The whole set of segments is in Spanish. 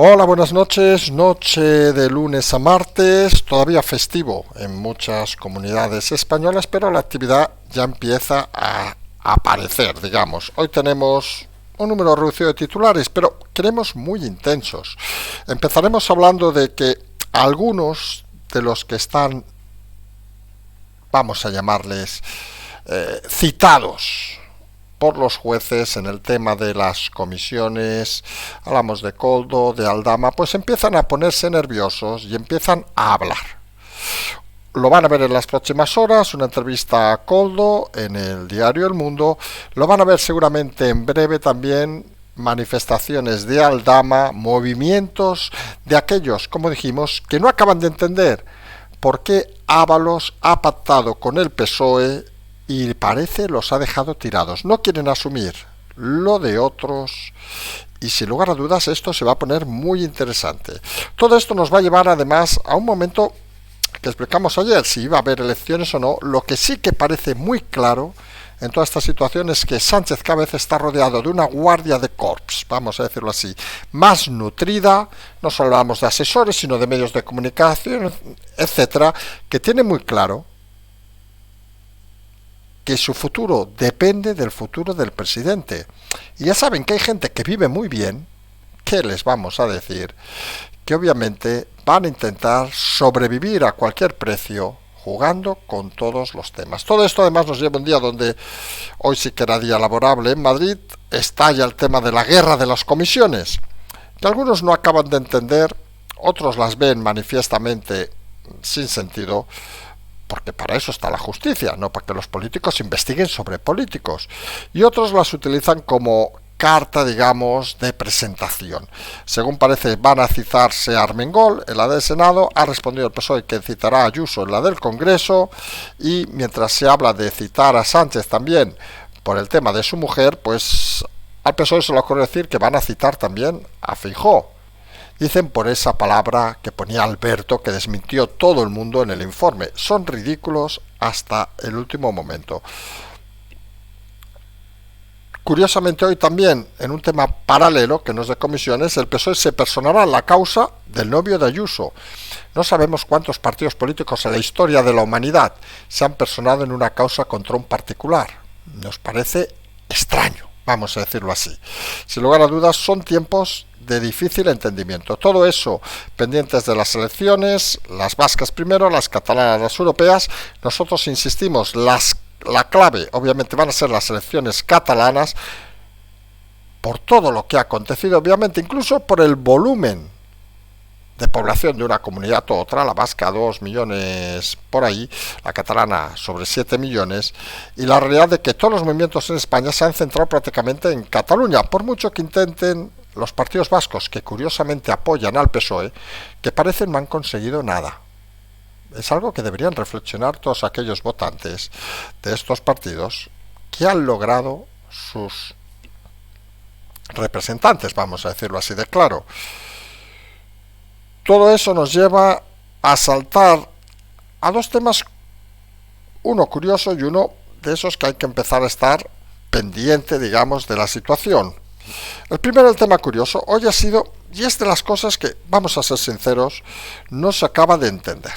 Hola, buenas noches. Noche de lunes a martes, todavía festivo en muchas comunidades españolas, pero la actividad ya empieza a aparecer, digamos. Hoy tenemos un número reducido de titulares, pero queremos muy intensos. Empezaremos hablando de que algunos de los que están, vamos a llamarles, citados por los jueces en el tema de las comisiones, hablamos de Koldo, de Aldama, pues empiezan a ponerse nerviosos y empiezan a hablar. Lo van a ver en las próximas horas, una entrevista a Koldo en el diario El Mundo, lo van a ver seguramente en breve también manifestaciones de Aldama, movimientos de aquellos, como dijimos, que no acaban de entender por qué Ábalos ha pactado con el PSOE y parece los ha dejado tirados. No quieren asumir lo de otros y sin lugar a dudas esto se va a poner muy interesante. Todo esto nos va a llevar además a un momento que explicamos ayer, si iba a haber elecciones o no. Lo que sí que parece muy claro en toda esta situación es que Sánchez cada vez está rodeado de una guardia de corps, vamos a decirlo así, más nutrida. No solo hablamos de asesores, sino de medios de comunicación, etcétera, que tiene muy claro que su futuro depende del futuro del presidente. Y ya saben que hay gente que vive muy bien, ¿qué les vamos a decir? Que obviamente van a intentar sobrevivir a cualquier precio jugando con todos los temas. Todo esto además nos lleva un día donde hoy sí que era día laborable en Madrid, estalla el tema de la guerra de las comisiones, que algunos no acaban de entender, otros las ven manifiestamente sin sentido, porque para eso está la justicia, no para que los políticos investiguen sobre políticos, y otros las utilizan como carta, digamos, de presentación. Según parece, van a citarse a Armengol en la del Senado, ha respondido el PSOE que citará a Ayuso en la del Congreso, y mientras se habla de citar a Sánchez también por el tema de su mujer, pues al PSOE se le ocurre decir que van a citar también a Feijóo. Dicen por esa palabra que ponía Alberto, que desmintió todo el mundo en el informe. Son ridículos hasta el último momento. Curiosamente hoy también, en un tema paralelo, que no es de comisiones, el PSOE se personará en la causa del novio de Ayuso. No sabemos cuántos partidos políticos en la historia de la humanidad se han personado en una causa contra un particular. Nos parece extraño, vamos a decirlo así. Sin lugar a dudas, son tiempos de difícil entendimiento. Todo eso pendientes de las elecciones, las vascas primero, las catalanas, las europeas. Nosotros insistimos, la clave obviamente van a ser las elecciones catalanas por todo lo que ha acontecido, obviamente, incluso por el volumen de población de una comunidad u otra, la vasca 2 millones por ahí, la catalana sobre 7 millones, y la realidad de que todos los movimientos en España se han centrado prácticamente en Cataluña, por mucho que intenten los partidos vascos, que curiosamente apoyan al PSOE, que parecen no han conseguido nada. Es algo que deberían reflexionar todos aquellos votantes de estos partidos que han logrado sus representantes, vamos a decirlo así de claro. Todo eso nos lleva a saltar a dos temas, uno curioso y uno de esos que hay que empezar a estar pendiente, digamos, de la situación. El primero, el tema curioso, hoy ha sido, y es de las cosas que, vamos a ser sinceros, no se acaba de entender.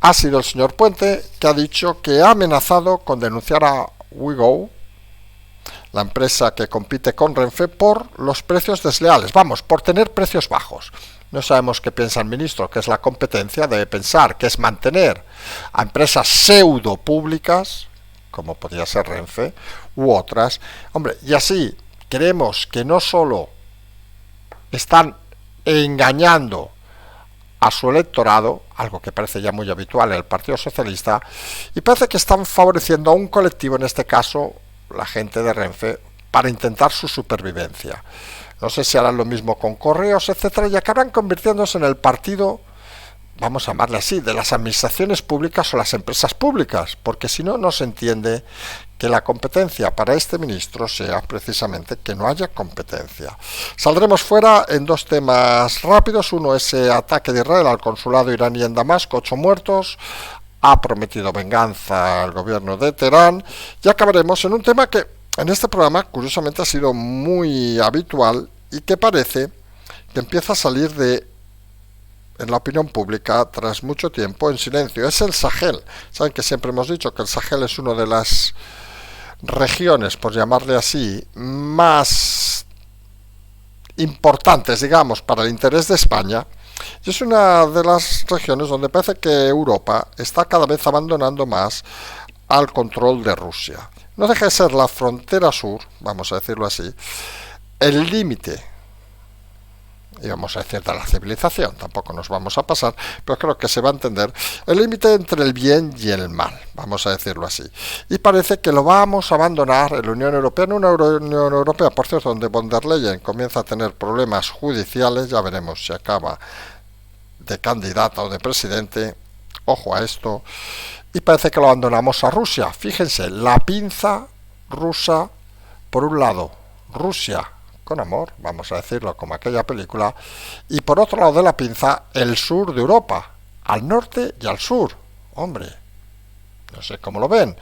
Ha sido el señor Puente que ha dicho que ha amenazado con denunciar a WeGo, la empresa que compite con Renfe, por los precios desleales, vamos, por tener precios bajos. No sabemos qué piensa el ministro, que es la competencia, debe pensar que es mantener a empresas pseudo públicas, como podría ser Renfe, u otras. Hombre, y así creemos que no solo están engañando a su electorado, algo que parece ya muy habitual en el Partido Socialista, y parece que están favoreciendo a un colectivo, en este caso la gente de Renfe, para intentar su supervivencia. No sé si harán lo mismo con Correos, etcétera, y acabarán convirtiéndose en el partido, vamos a llamarle así, de las administraciones públicas o las empresas públicas, porque si no, no se entiende que la competencia para este ministro sea precisamente que no haya competencia. Saldremos fuera en dos temas rápidos. Uno, ese ataque de Israel al consulado iraní en Damasco, 8 muertos. Ha prometido venganza al gobierno de Teherán. Y acabaremos en un tema que en este programa, curiosamente, ha sido muy habitual y que parece que empieza a salir en la opinión pública tras mucho tiempo en silencio. Es el Sahel. Saben que siempre hemos dicho que el Sahel es una de las regiones, por llamarle así, más importantes, digamos, para el interés de España. Y es una de las regiones donde parece que Europa está cada vez abandonando más al control de Rusia. No deja de ser la frontera sur, vamos a decirlo así, el límite, y vamos a decir de la civilización, tampoco nos vamos a pasar, pero creo que se va a entender, el límite entre el bien y el mal, vamos a decirlo así. Y parece que lo vamos a abandonar en la Unión Europea, en una Unión Europea, por cierto, donde von der Leyen comienza a tener problemas judiciales, ya veremos si acaba de candidata o de presidente, ojo a esto, y parece que lo abandonamos a Rusia. Fíjense, la pinza rusa, por un lado, Rusia con amor, vamos a decirlo como aquella película, y por otro lado de la pinza, el sur de Europa, al norte y al sur. Hombre, no sé cómo lo ven,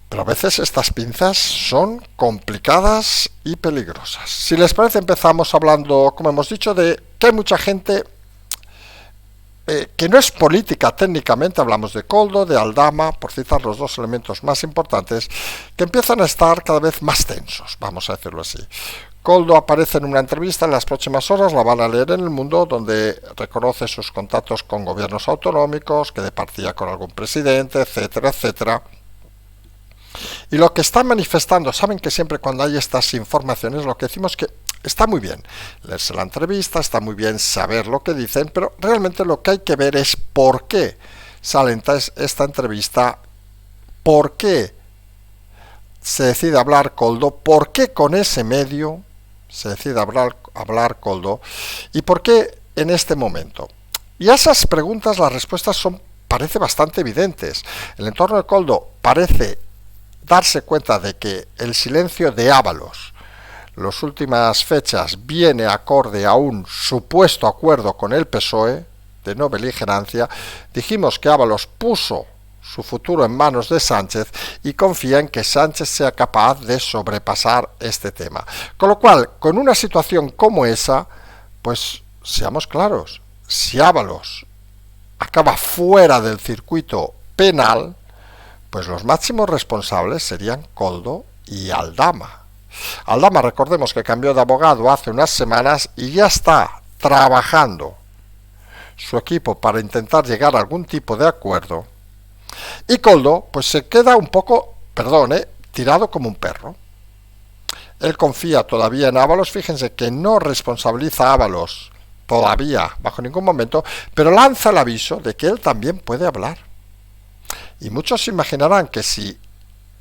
pero a veces estas pinzas son complicadas y peligrosas. Si les parece, empezamos hablando, como hemos dicho, de que hay mucha gente que no es política técnicamente, hablamos de Koldo, de Aldama, por citar los dos elementos más importantes, que empiezan a estar cada vez más tensos, vamos a decirlo así. Koldo aparece en una entrevista en las próximas horas, la van a leer en El Mundo, donde reconoce sus contactos con gobiernos autonómicos, que departía con algún presidente, etcétera, etcétera. Y lo que están manifestando, saben que siempre cuando hay estas informaciones, lo que decimos que está muy bien leerse la entrevista, está muy bien saber lo que dicen, pero realmente lo que hay que ver es por qué sale esta entrevista, por qué se decide hablar Koldo, por qué con ese medio se decide hablar Koldo y por qué en este momento. Y a esas preguntas las respuestas parece bastante evidentes. El entorno de Koldo parece darse cuenta de que el silencio de Ábalos las últimas fechas viene acorde a un supuesto acuerdo con el PSOE de no beligerancia. Dijimos que Ábalos puso su futuro en manos de Sánchez y confía en que Sánchez sea capaz de sobrepasar este tema. Con lo cual, con una situación como esa, pues seamos claros, si Ábalos acaba fuera del circuito penal, pues los máximos responsables serían Koldo y Aldama. Aldama, recordemos que cambió de abogado hace unas semanas y ya está trabajando su equipo para intentar llegar a algún tipo de acuerdo. Y Koldo, pues se queda un poco, tirado como un perro. Él confía todavía en Ábalos, fíjense que no responsabiliza a Ábalos todavía, bajo ningún momento, pero lanza el aviso de que él también puede hablar. Y muchos se imaginarán que si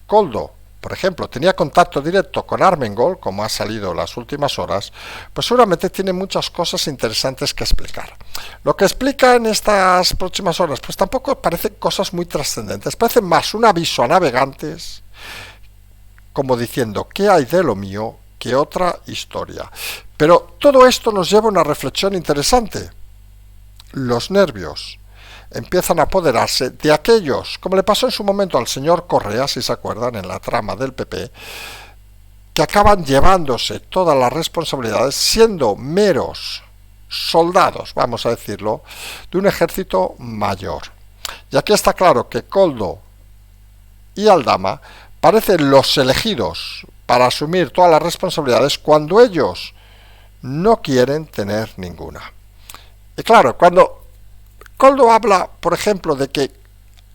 Koldo, por ejemplo, tenía contacto directo con Armengol, como ha salido en las últimas horas, pues seguramente tiene muchas cosas interesantes que explicar. Lo que explica en estas próximas horas, pues tampoco parecen cosas muy trascendentes, parece más un aviso a navegantes, como diciendo, ¿qué hay de lo mío? Que otra historia. Pero todo esto nos lleva a una reflexión interesante. Los nervios empiezan a apoderarse de aquellos, como le pasó en su momento al señor Correa, si se acuerdan, en la trama del PP, que acaban llevándose todas las responsabilidades siendo meros soldados, vamos a decirlo, de un ejército mayor. Y aquí está claro que Koldo y Aldama parecen los elegidos para asumir todas las responsabilidades cuando ellos no quieren tener ninguna. Y claro, cuando Koldo habla, por ejemplo, de que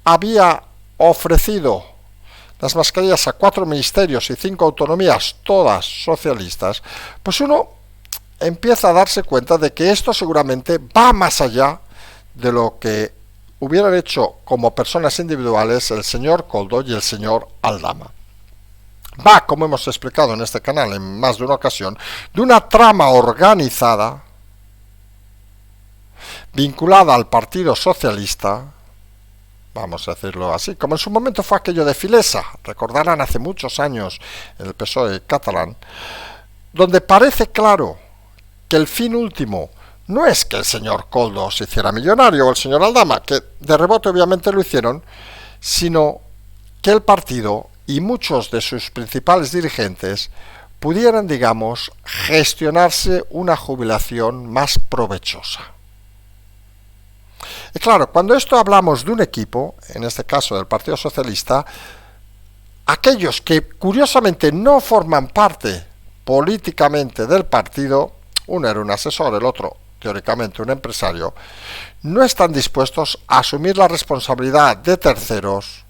había ofrecido las mascarillas a 4 ministerios y 5 autonomías, todas socialistas, pues uno empieza a darse cuenta de que esto seguramente va más allá de lo que hubieran hecho como personas individuales el señor Koldo y el señor Aldama. Va, como hemos explicado en este canal en más de una ocasión, de una trama organizada vinculada al Partido Socialista, vamos a decirlo así, como en su momento fue aquello de Filesa, recordarán hace muchos años en el PSOE catalán, donde parece claro que el fin último no es que el señor Koldo se hiciera millonario o el señor Aldama, que de rebote obviamente lo hicieron, sino que el partido y muchos de sus principales dirigentes pudieran, digamos, gestionarse una jubilación más provechosa. Y claro, cuando esto hablamos de un equipo, en este caso del Partido Socialista, aquellos que curiosamente no forman parte políticamente del partido, uno era un asesor, el otro teóricamente un empresario, no están dispuestos a asumir la responsabilidad de terceros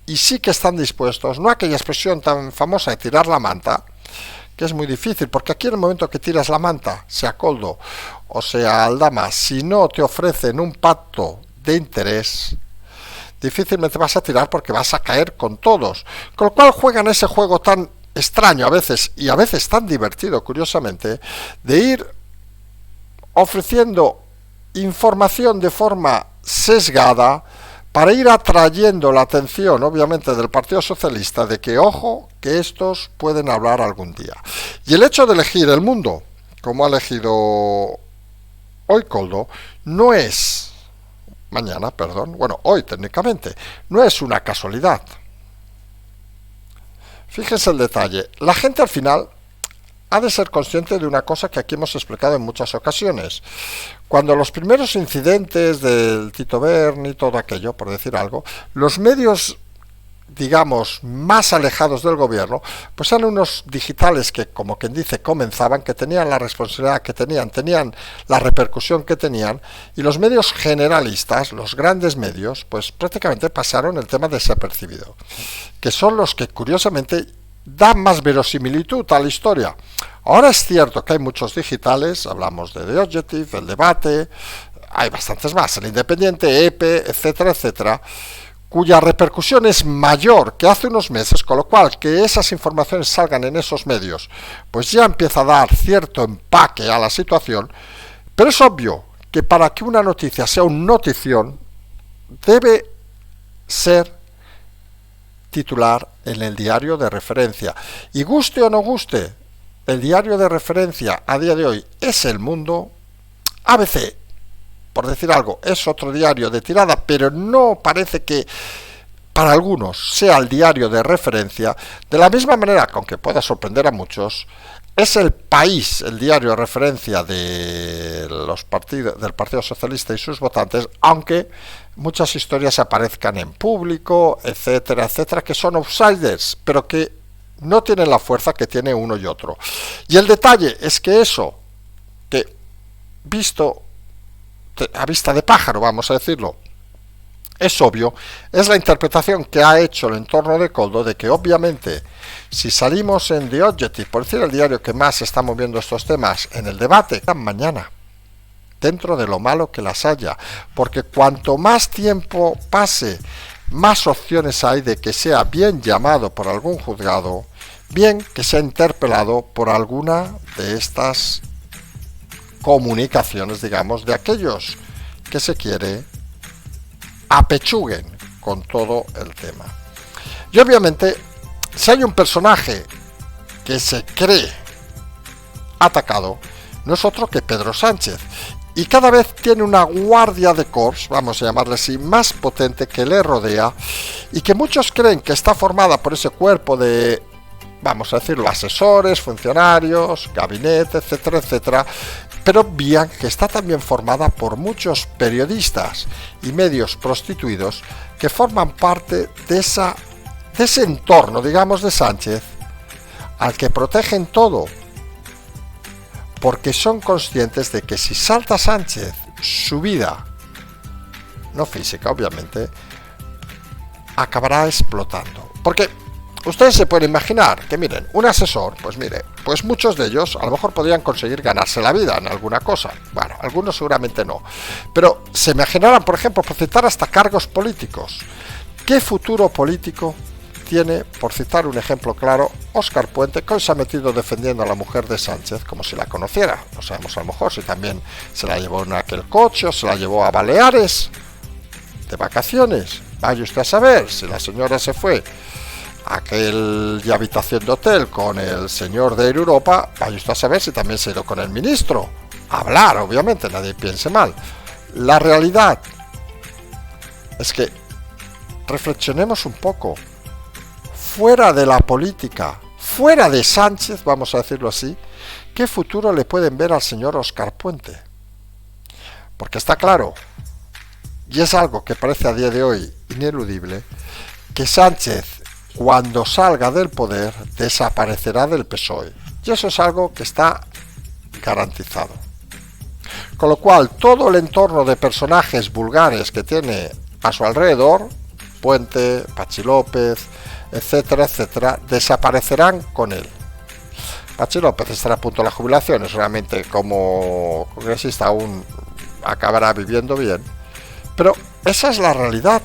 y sí que están dispuestos, no a aquella expresión tan famosa de tirar la manta, que es muy difícil, porque aquí en el momento que tiras la manta, sea Koldo o sea Aldama, si no te ofrecen un pacto de interés, difícilmente vas a tirar porque vas a caer con todos. Con lo cual juegan ese juego tan extraño a veces, y a veces tan divertido, curiosamente, de ir ofreciendo información de forma sesgada para ir atrayendo la atención, obviamente, del Partido Socialista de que, ojo, que estos pueden hablar algún día. Y el hecho de elegir El Mundo, como ha elegido hoy Koldo, no es, mañana, perdón, bueno, hoy técnicamente, no es una casualidad. Fíjense el detalle, la gente al final ha de ser consciente de una cosa que aquí hemos explicado en muchas ocasiones. Cuando los primeros incidentes del Tito Berni y todo aquello, por decir algo, los medios, digamos, más alejados del gobierno, pues eran unos digitales que, como quien dice, comenzaban, que tenían la responsabilidad que tenían la repercusión que tenían, y los medios generalistas, los grandes medios, pues prácticamente pasaron el tema desapercibido, que son los que, curiosamente, dan más verosimilitud a la historia. Ahora es cierto que hay muchos digitales, hablamos de The Objective, El Debate, hay bastantes más, El Independiente, EPE, etcétera, etcétera, cuya repercusión es mayor que hace unos meses, con lo cual que esas informaciones salgan en esos medios, pues ya empieza a dar cierto empaque a la situación, pero es obvio que para que una noticia sea un notición, debe ser titular en el diario de referencia. Y guste o no guste, el diario de referencia a día de hoy es El Mundo. ABC, por decir algo, es otro diario de tirada, pero no parece que para algunos sea el diario de referencia. De la misma manera, que aunque pueda sorprender a muchos, es El País el diario de referencia de del Partido Socialista y sus votantes, aunque muchas historias aparezcan en Público, etcétera, etcétera, que son outsiders, pero que no tienen la fuerza que tiene uno y otro. Y el detalle es que eso, que visto a vista de pájaro, vamos a decirlo, es obvio, es la interpretación que ha hecho el entorno de Koldo de que obviamente si salimos en The Objective, por decir el diario que más está moviendo estos temas, en El Debate, mañana, dentro de lo malo que las haya, porque cuanto más tiempo pase, más opciones hay de que sea bien llamado por algún juzgado, bien que sea interpelado por alguna de estas comunicaciones, digamos, de aquellos que se quiere apechuguen con todo el tema. Y obviamente, si hay un personaje que se cree atacado, no es otro que Pedro Sánchez, y cada vez tiene una guardia de corps, vamos a llamarle así, más potente que le rodea, y que muchos creen que está formada por ese cuerpo de, vamos a decirlo, asesores, funcionarios, gabinete, etcétera, etcétera, pero obvian que está también formada por muchos periodistas y medios prostituidos que forman parte de ese entorno, digamos, de Sánchez, al que protegen todo, porque son conscientes de que si salta Sánchez, su vida, no física obviamente, acabará explotando. Porque ustedes se pueden imaginar que, miren, un asesor, pues muchos de ellos a lo mejor podrían conseguir ganarse la vida en alguna cosa. Bueno, algunos seguramente no. Pero se imaginarán, por ejemplo, por citar hasta cargos políticos. ¿Qué futuro político tiene, por citar un ejemplo claro, Óscar Puente, que hoy se ha metido defendiendo a la mujer de Sánchez como si la conociera? No sabemos a lo mejor si también se la llevó en aquel coche o se la llevó a Baleares de vacaciones. Vaya usted a saber si la señora se fue aquella habitación de hotel con el señor de Europa, vaya usted a saber si también se ha ido con el ministro a hablar, obviamente, nadie piense mal. La realidad es que reflexionemos un poco, fuera de la política, fuera de Sánchez, vamos a decirlo así, ¿qué futuro le pueden ver al señor Óscar Puente? Porque está claro, y es algo que parece a día de hoy ineludible, que Sánchez, cuando salga del poder, desaparecerá del PSOE. Y eso es algo que está garantizado. Con lo cual, todo el entorno de personajes vulgares que tiene a su alrededor, Puente, Pachi López, etcétera, etcétera, desaparecerán con él. Pachi López estará a punto de la jubilación, es realmente como congresista aún acabará viviendo bien, pero esa es la realidad.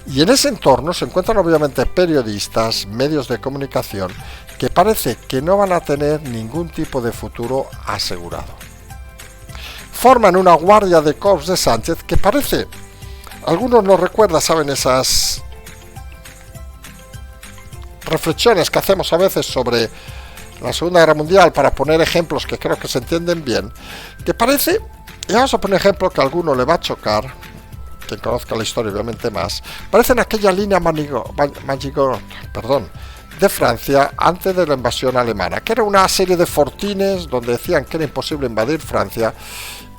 Y en ese entorno se encuentran obviamente periodistas, medios de comunicación, que parece que no van a tener ningún tipo de futuro asegurado. Forman una guardia de corps de Sánchez que parece, algunos nos recuerda, saben, esas reflexiones que hacemos a veces sobre la Segunda Guerra Mundial para poner ejemplos que creo que se entienden bien, que parece, y vamos a poner un ejemplo que a alguno le va a chocar, quien conozca la historia obviamente más, parece en aquella línea Maginot, de Francia antes de la invasión alemana, que era una serie de fortines donde decían que era imposible invadir Francia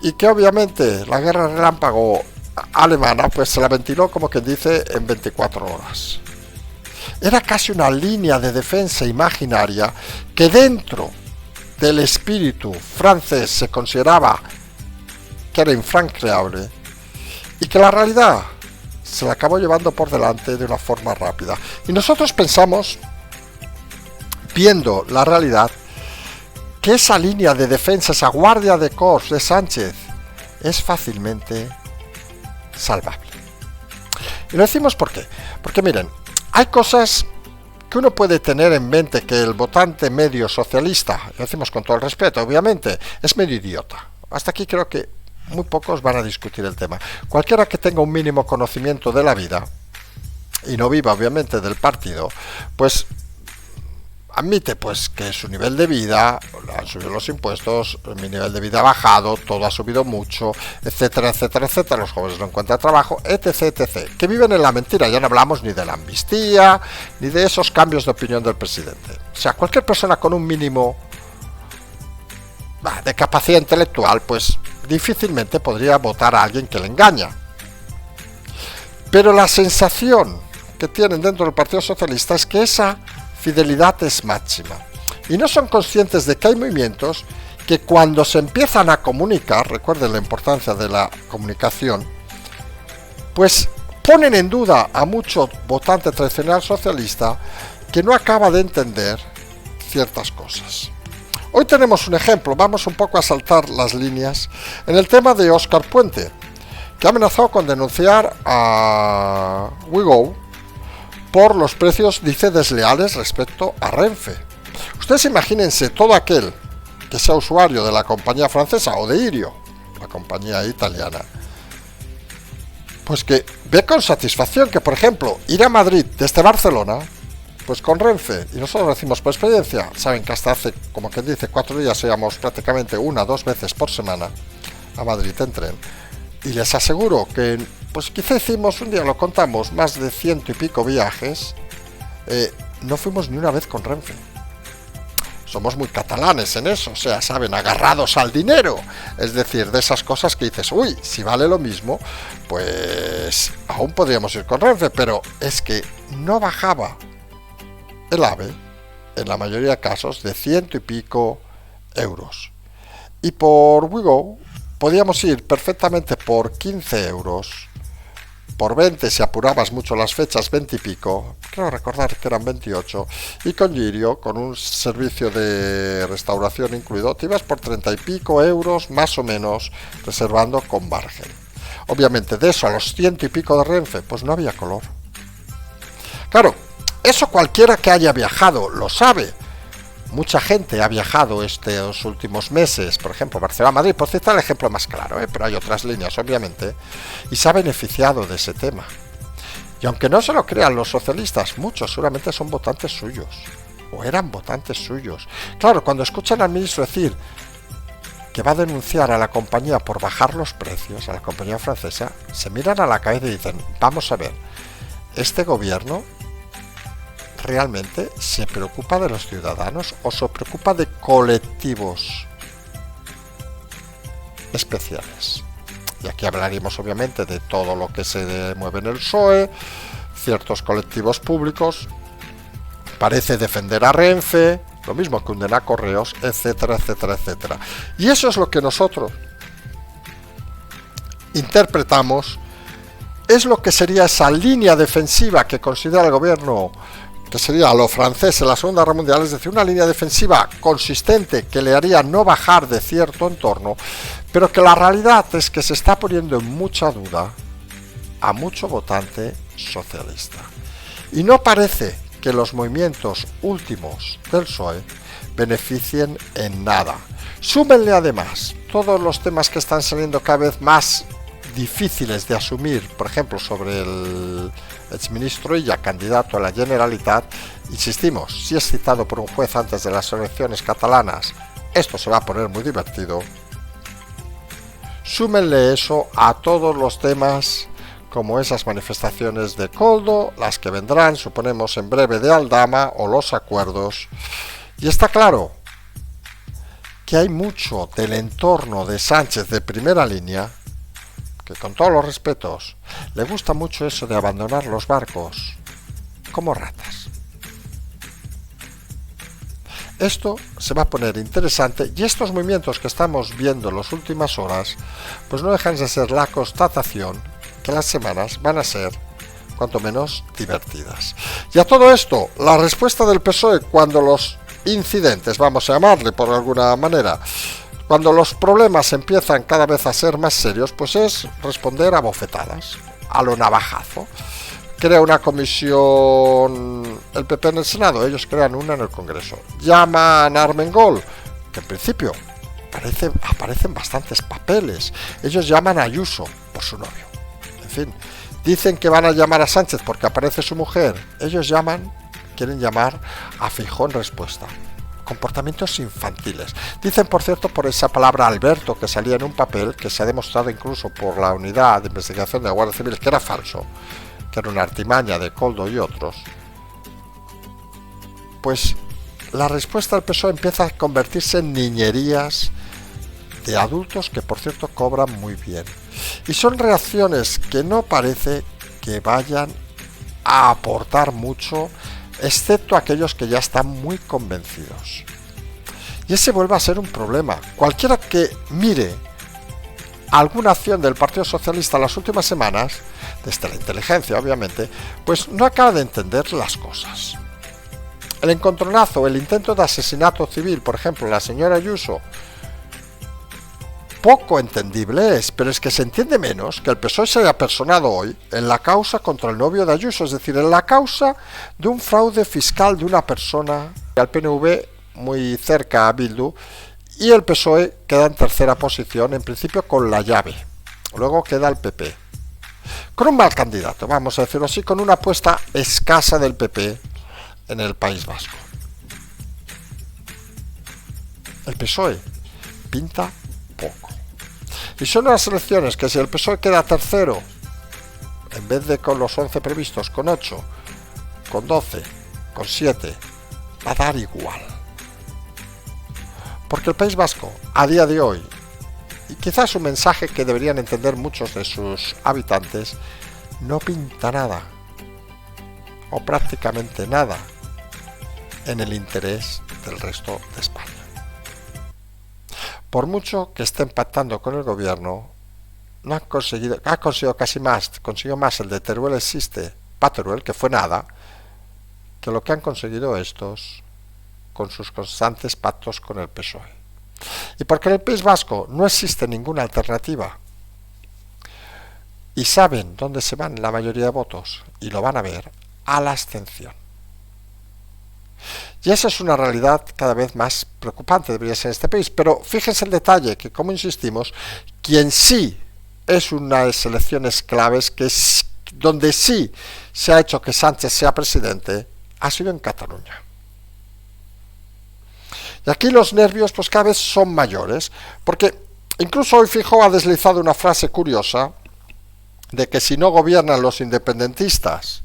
y que obviamente la guerra relámpago alemana pues se la ventiló, como quien dice, en 24 horas. Era casi una línea de defensa imaginaria que dentro del espíritu francés se consideraba que era infranqueable y que la realidad se la acabó llevando por delante de una forma rápida. Y nosotros pensamos, viendo la realidad, que esa línea de defensa, esa guardia de corps de Sánchez, es fácilmente salvable. Y lo decimos ¿por qué? Porque miren, hay cosas que uno puede tener en mente que el votante medio socialista, lo decimos con todo el respeto, obviamente, es medio idiota. Hasta aquí creo que muy pocos van a discutir el tema. Cualquiera que tenga un mínimo conocimiento de la vida y no viva obviamente del partido, pues admite pues que su nivel de vida, han subido los impuestos, mi nivel de vida ha bajado, todo ha subido mucho, etcétera, etcétera, etcétera, los jóvenes no encuentran trabajo, etc, etc, que viven en la mentira. Ya no hablamos ni de la amnistía, ni de esos cambios de opinión del presidente. O sea, cualquier persona con un mínimo de capacidad intelectual, pues difícilmente podría votar a alguien que le engaña. Pero la sensación que tienen dentro del Partido Socialista es que esa fidelidad es máxima. Y no son conscientes de que hay movimientos que cuando se empiezan a comunicar, recuerden la importancia de la comunicación, pues ponen en duda a mucho votante tradicional socialista que no acaba de entender ciertas cosas. Hoy tenemos un ejemplo, vamos un poco a saltar las líneas, en el tema de Óscar Puente, que ha amenazado con denunciar a WeGo por los precios, dice, desleales respecto a Renfe. Ustedes imagínense todo aquel que sea usuario de la compañía francesa o de Irio, la compañía italiana, pues que ve con satisfacción que, por ejemplo, ir a Madrid desde Barcelona, pues con Renfe, y nosotros lo decimos por experiencia, saben que hasta hace, como quien dice, 4 días íbamos prácticamente 1 o 2 veces por semana a Madrid en tren, y les aseguro que, pues quizá hicimos, un día lo contamos, más de 100 y pico viajes, no fuimos ni una vez con Renfe. Somos muy catalanes en eso, o sea, saben, agarrados al dinero, es decir, de esas cosas que dices, uy, si vale lo mismo, pues aún podríamos ir con Renfe, pero es que no bajaba el AVE, en la mayoría de casos, de 100 y pico euros. Y por WeGo podíamos ir perfectamente por 15 euros, por 20 si apurabas mucho las fechas, 20 y pico, creo recordar que eran 28, y con Girio, con un servicio de restauración incluido, te ibas por 30 y pico euros, más o menos, reservando con margen. Obviamente de eso a los 100 y pico de Renfe, pues no había color. Claro, eso cualquiera que haya viajado lo sabe. Mucha gente ha viajado estos últimos meses, por ejemplo, Barcelona-Madrid, por citar el ejemplo más claro, pero hay otras líneas, obviamente, y se ha beneficiado de ese tema. Y aunque no se lo crean los socialistas, muchos seguramente son votantes suyos, o eran votantes suyos. Claro, cuando escuchan al ministro decir que va a denunciar a la compañía por bajar los precios, a la compañía francesa, se miran a la cabeza y dicen, vamos a ver, este gobierno realmente se preocupa de los ciudadanos o se preocupa de colectivos especiales. Y aquí hablaríamos obviamente de todo lo que se mueve en el PSOE, ciertos colectivos públicos, parece defender a Renfe, lo mismo que hunden a Correos, etcétera, etcétera, etcétera. Y eso es lo que nosotros interpretamos, es lo que sería esa línea defensiva que considera el gobierno, que sería lo francés en la Segunda Guerra Mundial, es decir, una línea defensiva consistente que le haría no bajar de cierto entorno, pero que la realidad es que se está poniendo en mucha duda a mucho votante socialista. Y no parece que los movimientos últimos del PSOE beneficien en nada. Súmenle además todos los temas que están saliendo cada vez más difíciles de asumir, por ejemplo, sobre el exministro Illa, candidato a la Generalitat. Insistimos, si es citado por un juez antes de las elecciones catalanas, esto se va a poner muy divertido. Súmenle eso a todos los temas como esas manifestaciones de Koldo, las que vendrán, suponemos, en breve de Aldama, o los acuerdos. Y está claro que hay mucho del entorno de Sánchez de primera línea que, con todos los respetos, le gusta mucho eso de abandonar los barcos como ratas. Esto se va a poner interesante, y estos movimientos que estamos viendo en las últimas horas pues no dejan de ser la constatación que las semanas van a ser cuanto menos divertidas. Y a todo esto, la respuesta del PSOE cuando los incidentes, vamos a llamarle por alguna manera, cuando los problemas empiezan cada vez a ser más serios, pues es responder a bofetadas, a lo navajazo. Crea una comisión el PP en el Senado, ellos crean una en el Congreso. Llaman a Armengol, que en principio aparecen bastantes papeles. Ellos llaman a Ayuso por su novio. En fin, dicen que van a llamar a Sánchez porque aparece su mujer. Ellos quieren llamar a Feijóo en respuesta. Comportamientos infantiles. Dicen, por cierto, por esa palabra Alberto que salía en un papel que se ha demostrado incluso por la unidad de investigación de la Guardia Civil que era falso, que era una artimaña de Koldo y otros. Pues la respuesta del PSOE empieza a convertirse en niñerías de adultos que, por cierto, cobran muy bien. Y son reacciones que no parece que vayan a aportar mucho, excepto aquellos que ya están muy convencidos. Y ese vuelve a ser un problema. Cualquiera que mire alguna acción del Partido Socialista en las últimas semanas, desde la inteligencia obviamente, pues no acaba de entender las cosas. El encontronazo, el intento de asesinato civil, por ejemplo, la señora Ayuso, poco entendible es, pero es que se entiende menos que el PSOE se haya personado hoy en la causa contra el novio de Ayuso, es decir, en la causa de un fraude fiscal de una persona, al PNV muy cerca a Bildu, y el PSOE queda en tercera posición, en principio con la llave. Luego queda el PP. Con un mal candidato, vamos a decirlo así, con una apuesta escasa del PP en el País Vasco. El PSOE pinta poco. Y son unas elecciones que si el PSOE queda tercero, en vez de con los 11 previstos, con 8, con 12, con 7, va a dar igual. Porque el País Vasco, a día de hoy, y quizás un mensaje que deberían entender muchos de sus habitantes, no pinta nada, o prácticamente nada, en el interés del resto de España. Por mucho que estén pactando con el gobierno, ha conseguido casi más, consiguió más el de Teruel existe, Patteruel, que fue nada, que lo que han conseguido estos con sus constantes pactos con el PSOE. Y porque en el País Vasco no existe ninguna alternativa, y saben dónde se van la mayoría de votos, y lo van a ver, a la abstención. Y esa es una realidad cada vez más preocupante, debería ser en este país. Pero fíjense el detalle, que como insistimos, quien sí es unas elecciones claves, que es donde sí se ha hecho que Sánchez sea presidente, ha sido en Cataluña. Y aquí los nervios pues cada vez son mayores, porque incluso hoy Feijóo ha deslizado una frase curiosa, de que si no gobiernan los independentistas,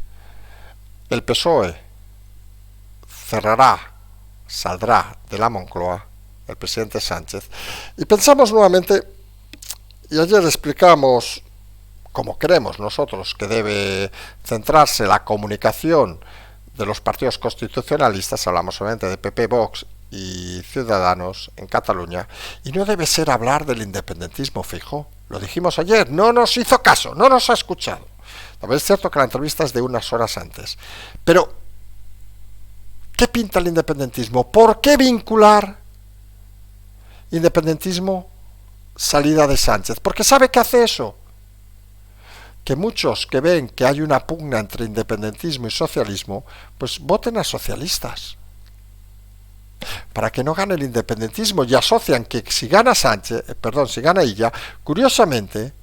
el PSOE saldrá de la Moncloa el presidente Sánchez. Y pensamos nuevamente, y ayer explicamos cómo creemos nosotros que debe centrarse la comunicación de los partidos constitucionalistas, hablamos obviamente de PP, Vox y Ciudadanos en Cataluña, y no debe ser hablar del independentismo fijo. Lo dijimos ayer, no nos hizo caso, no nos ha escuchado. También es cierto que la entrevista es de unas horas antes. Pero, ¿qué pinta el independentismo? ¿Por qué vincular independentismo, salida de Sánchez? Porque sabe que hace eso. Que muchos que ven que hay una pugna entre independentismo y socialismo, pues voten a socialistas. Para que no gane el independentismo, y asocian que si gana si gana ella, curiosamente,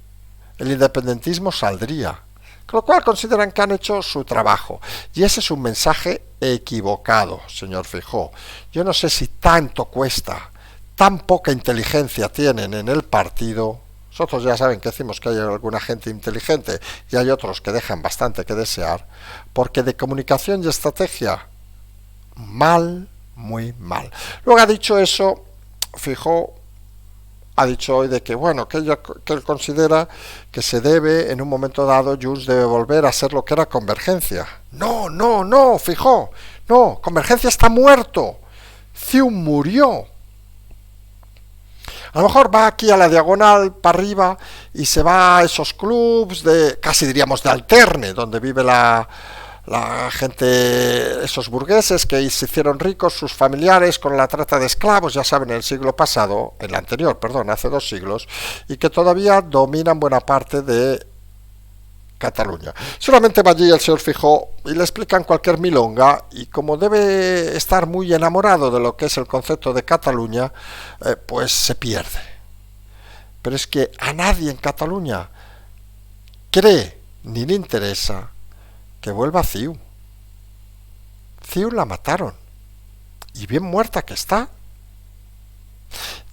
el independentismo saldría. Con lo cual consideran que han hecho su trabajo. Y ese es un mensaje equivocado, señor Feijóo. Yo no sé si tanto cuesta, tan poca inteligencia tienen en el partido. Nosotros ya saben que decimos que hay alguna gente inteligente y hay otros que dejan bastante que desear, porque de comunicación y estrategia, mal, muy mal. Luego ha dicho eso, Feijóo ha dicho hoy de que, bueno, que él considera que se debe, en un momento dado, Junts debe volver a ser lo que era Convergencia. No, Feijóo, no, Convergencia está muerto, CiU murió. A lo mejor va aquí a la diagonal para arriba y se va a esos clubs de, casi diríamos, de alterne, donde vive la gente, esos burgueses que se hicieron ricos, sus familiares, con la trata de esclavos, ya saben, en el siglo pasado, en el anterior, perdón, hace 2 siglos, y que todavía dominan buena parte de Cataluña. Solamente va allí el señor Feijóo y le explican cualquier milonga, y como debe estar muy enamorado de lo que es el concepto de Cataluña, pues se pierde. Pero es que a nadie en Cataluña cree ni le interesa que vuelva CiU. CiU la mataron, y bien muerta que está.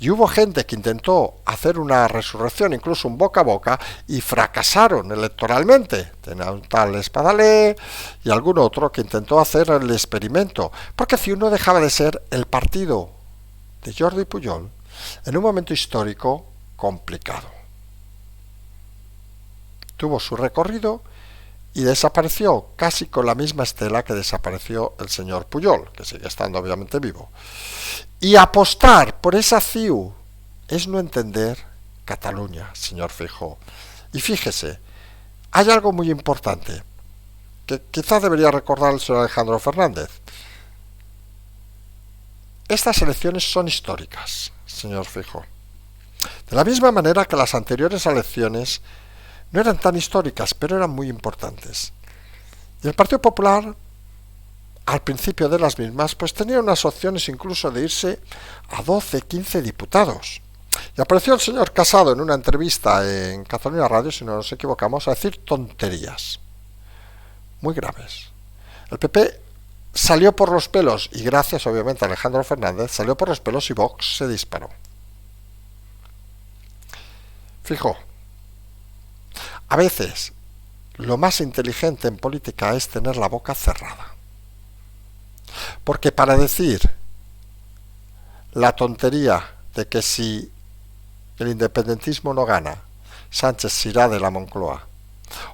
Y hubo gente que intentó hacer una resurrección, incluso un boca a boca, y fracasaron electoralmente. Tenía un tal Espadaler y algún otro que intentó hacer el experimento, porque CiU no dejaba de ser el partido de Jordi Pujol en un momento histórico complicado. Tuvo su recorrido y desapareció casi con la misma estela que desapareció el señor Pujol, que sigue estando obviamente vivo. Y apostar por esa CiU es no entender Cataluña, señor Feijóo. Y fíjese, hay algo muy importante que quizás debería recordar el señor Alejandro Fernández. Estas elecciones son históricas, señor Feijóo. De la misma manera que las anteriores elecciones no eran tan históricas, pero eran muy importantes. Y el Partido Popular, al principio de las mismas, pues tenía unas opciones incluso de irse a 12, 15 diputados. Y apareció el señor Casado en una entrevista en Cataluña Radio, si no nos equivocamos, a decir tonterías muy graves. El PP salió por los pelos, y gracias obviamente a Alejandro Fernández, salió por los pelos y Vox se disparó. Feijóo, a veces lo más inteligente en política es tener la boca cerrada. Porque para decir la tontería de que si el independentismo no gana, Sánchez se irá de la Moncloa,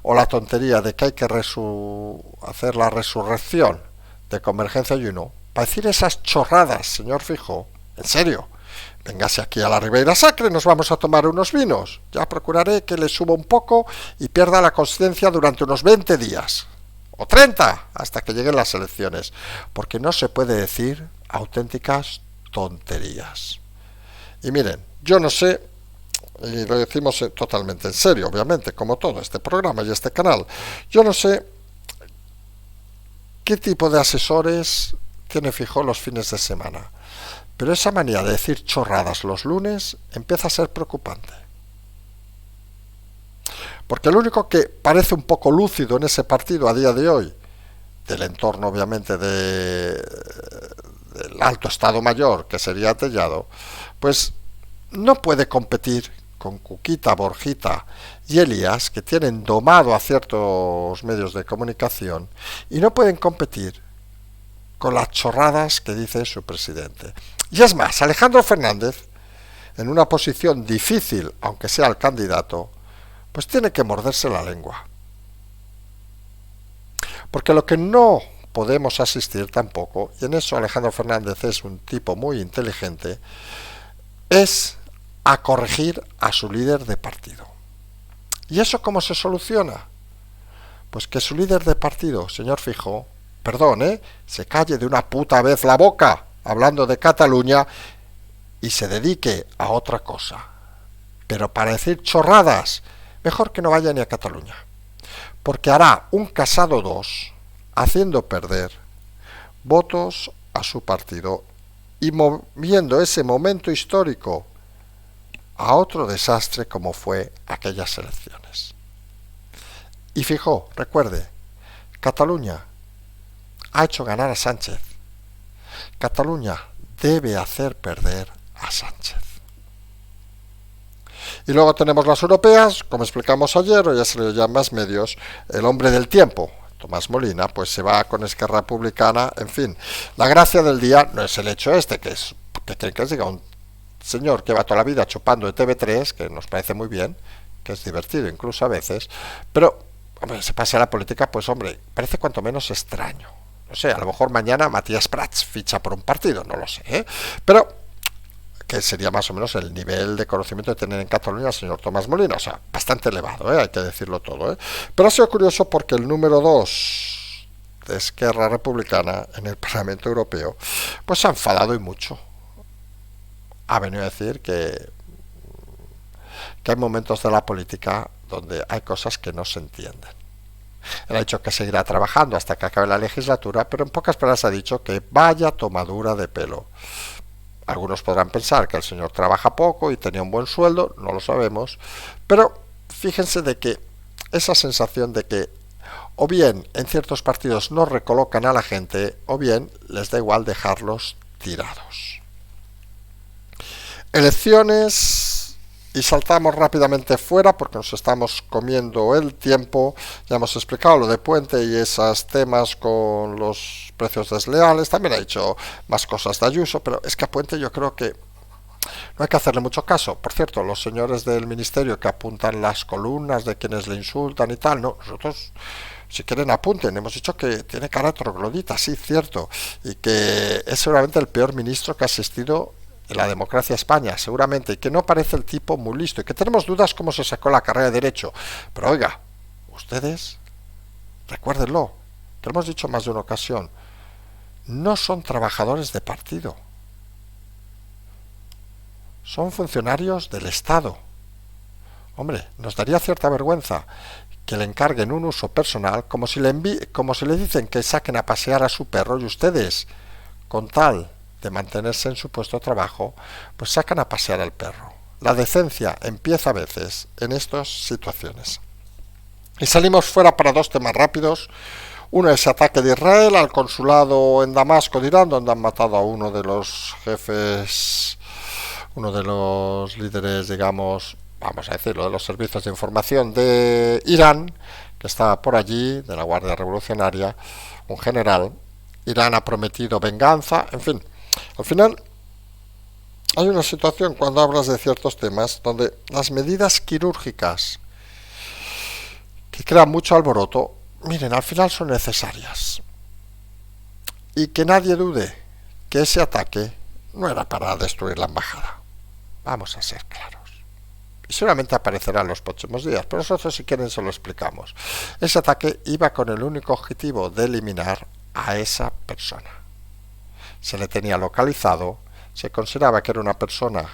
o la tontería de que hay que hacer la resurrección de Convergencia y Unió, para decir esas chorradas, señor Feijóo, en serio, véngase aquí a la Ribeira Sacra y nos vamos a tomar unos vinos. Ya procuraré que le suba un poco y pierda la conciencia durante unos 20 días. O 30, hasta que lleguen las elecciones. Porque no se puede decir auténticas tonterías. Y miren, yo no sé, y lo decimos totalmente en serio, obviamente, como todo este programa y este canal, yo no sé qué tipo de asesores tiene Feijóo los fines de semana. Pero esa manía de decir chorradas los lunes empieza a ser preocupante. Porque el único que parece un poco lúcido en ese partido a día de hoy, del entorno obviamente del alto Estado Mayor, que sería Tellado, pues no puede competir con Cuquita, Borjita y Elías, que tienen domado a ciertos medios de comunicación, y no pueden competir con las chorradas que dice su presidente. Y es más, Alejandro Fernández, en una posición difícil, aunque sea el candidato, pues tiene que morderse la lengua. Porque lo que no podemos asistir tampoco, y en eso Alejandro Fernández es un tipo muy inteligente, es a corregir a su líder de partido. ¿Y eso cómo se soluciona? Pues que su líder de partido, señor Feijóo, perdón, se calle de una puta vez la boca hablando de Cataluña y se dedique a otra cosa. Pero para decir chorradas, mejor que no vaya ni a Cataluña. Porque hará un Casado 2 haciendo perder votos a su partido y moviendo ese momento histórico a otro desastre como fue aquellas elecciones. Y Feijóo, recuerde, Cataluña ha hecho ganar a Sánchez. Cataluña debe hacer perder a Sánchez. Y luego tenemos las europeas, como explicamos ayer, o ya salió ya en más medios, el hombre del tiempo, Tomás Molina, pues se va con Esquerra Republicana, en fin. La gracia del día no es el hecho este, que creen que es, diga, un señor que va toda la vida chupando de TV3, que nos parece muy bien, que es divertido incluso a veces, pero, hombre, se pase a la política, pues hombre, parece cuanto menos extraño. No sé, a lo mejor mañana Matías Prats ficha por un partido, no lo sé, pero que sería más o menos el nivel de conocimiento de tener en Cataluña el señor Tomás Molina, o sea, bastante elevado, hay que decirlo todo, pero ha sido curioso porque el número 2 de Esquerra Republicana en el Parlamento Europeo, pues se ha enfadado y mucho. Ha venido a decir que hay momentos de la política donde hay cosas que no se entienden. Él ha dicho que seguirá trabajando hasta que acabe la legislatura, pero en pocas palabras ha dicho que vaya tomadura de pelo. Algunos podrán pensar que el señor trabaja poco y tenía un buen sueldo, no lo sabemos, pero fíjense de que esa sensación de que o bien en ciertos partidos no recolocan a la gente o bien les da igual dejarlos tirados. Elecciones, y saltamos rápidamente fuera porque nos estamos comiendo el tiempo. Ya hemos explicado lo de Puente y esos temas con los precios desleales. También ha dicho más cosas de Ayuso, pero es que a Puente yo creo que no hay que hacerle mucho caso. Por cierto, los señores del ministerio que apuntan las columnas de quienes le insultan y tal, no, nosotros, si quieren, apunten. Hemos dicho que tiene cara de troglodita, sí, cierto, y que es seguramente el peor ministro que ha asistido en la democracia España, seguramente, y que no parece el tipo muy listo, y que tenemos dudas cómo se sacó la carrera de Derecho. Pero oiga, ustedes, recuérdenlo, que lo hemos dicho más de una ocasión, no son trabajadores de partido, son funcionarios del Estado. Hombre, nos daría cierta vergüenza que le encarguen un uso personal como si le dicen que saquen a pasear a su perro y ustedes, con tal de mantenerse en su puesto de trabajo, pues sacan a pasear al perro. La decencia empieza a veces en estas situaciones. Y salimos fuera para dos temas rápidos. Uno es el ataque de Israel al consulado en Damasco de Irán, donde han matado a uno de los jefes, uno de los líderes, digamos, vamos a decirlo, de los servicios de información de Irán, que estaba por allí, de la Guardia Revolucionaria, un general. Irán ha prometido venganza, en fin. Al final, hay una situación cuando hablas de ciertos temas donde las medidas quirúrgicas que crean mucho alboroto, miren, al final son necesarias. Y que nadie dude que ese ataque no era para destruir la embajada. Vamos a ser claros. Y seguramente aparecerá en los próximos días, pero nosotros, si quieren, se lo explicamos. Ese ataque iba con el único objetivo de eliminar a esa persona. Se le tenía localizado, se consideraba que era una persona,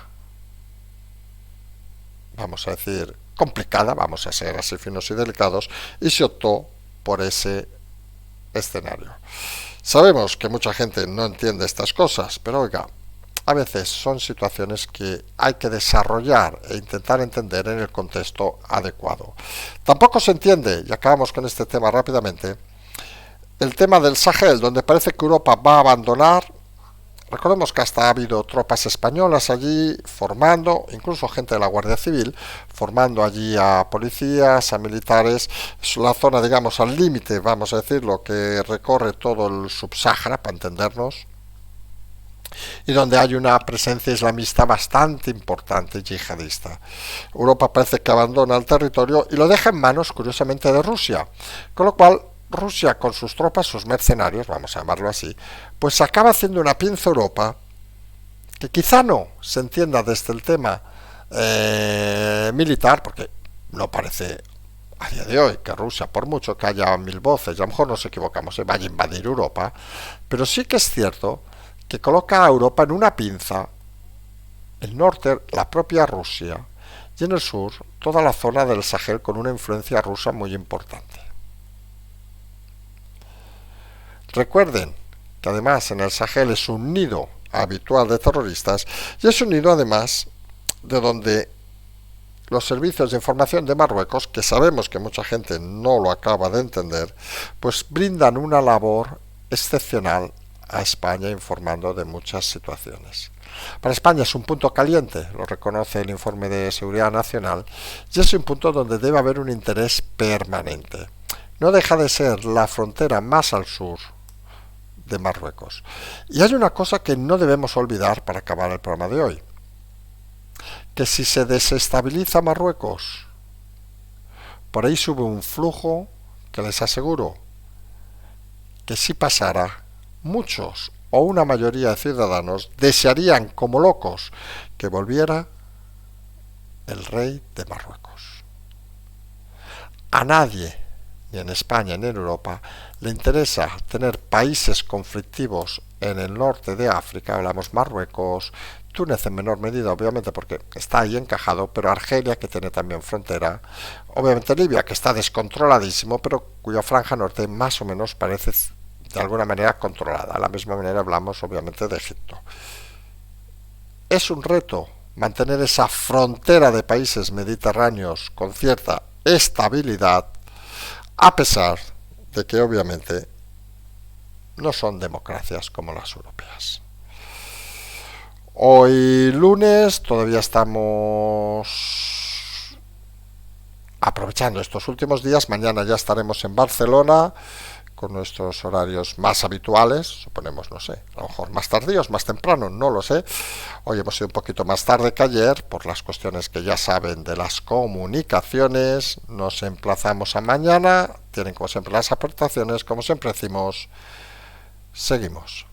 vamos a decir, complicada, vamos a ser así finos y delicados, y se optó por ese escenario. Sabemos que mucha gente no entiende estas cosas, pero oiga, a veces son situaciones que hay que desarrollar e intentar entender en el contexto adecuado. Tampoco se entiende, y acabamos con este tema rápidamente, el tema del Sahel, donde parece que Europa va a abandonar Recordemos que hasta ha habido tropas españolas allí formando, incluso gente de la Guardia Civil, formando allí a policías, a militares. Es la zona, digamos, al límite, vamos a decirlo, que recorre todo el subsáhara, para entendernos, y donde hay una presencia islamista bastante importante, yihadista. Europa parece que abandona el territorio y lo deja en manos, curiosamente, de Rusia, con lo cual Rusia, con sus tropas, sus mercenarios, vamos a llamarlo así, pues acaba haciendo una pinza Europa que quizá no se entienda desde el tema militar, porque no parece a día de hoy que Rusia, por mucho que haya mil voces, y a lo mejor nos equivocamos, vaya a invadir Europa, pero sí que es cierto que coloca a Europa en una pinza, el norte, la propia Rusia, y en el sur, toda la zona del Sahel con una influencia rusa muy importante. Recuerden que además en el Sahel es un nido habitual de terroristas y es un nido además de donde los servicios de información de Marruecos, que sabemos que mucha gente no lo acaba de entender, pues brindan una labor excepcional a España informando de muchas situaciones. Para España es un punto caliente, lo reconoce el informe de Seguridad Nacional, y es un punto donde debe haber un interés permanente. No deja de ser la frontera más al sur de Marruecos. Y hay una cosa que no debemos olvidar para acabar el programa de hoy, que si se desestabiliza Marruecos, por ahí sube un flujo que les aseguro que si pasara, muchos o una mayoría de ciudadanos desearían como locos que volviera el rey de Marruecos. A nadie, ni en España ni en Europa, le interesa tener países conflictivos en el norte de África, hablamos Marruecos, Túnez en menor medida, obviamente, porque está ahí encajado, pero Argelia, que tiene también frontera, obviamente Libia, que está descontroladísimo, pero cuya franja norte más o menos parece de alguna manera controlada. De la misma manera hablamos, obviamente, de Egipto. Es un reto mantener esa frontera de países mediterráneos con cierta estabilidad, a pesar de que, obviamente, no son democracias como las europeas. Hoy lunes todavía estamos aprovechando estos últimos días. Mañana ya estaremos en Barcelona con nuestros horarios más habituales, suponemos, no sé, a lo mejor más tardíos, más temprano, no lo sé. Hoy hemos ido un poquito más tarde que ayer por las cuestiones que ya saben de las comunicaciones. Nos emplazamos a mañana. Tienen como siempre las aportaciones, como siempre decimos, seguimos.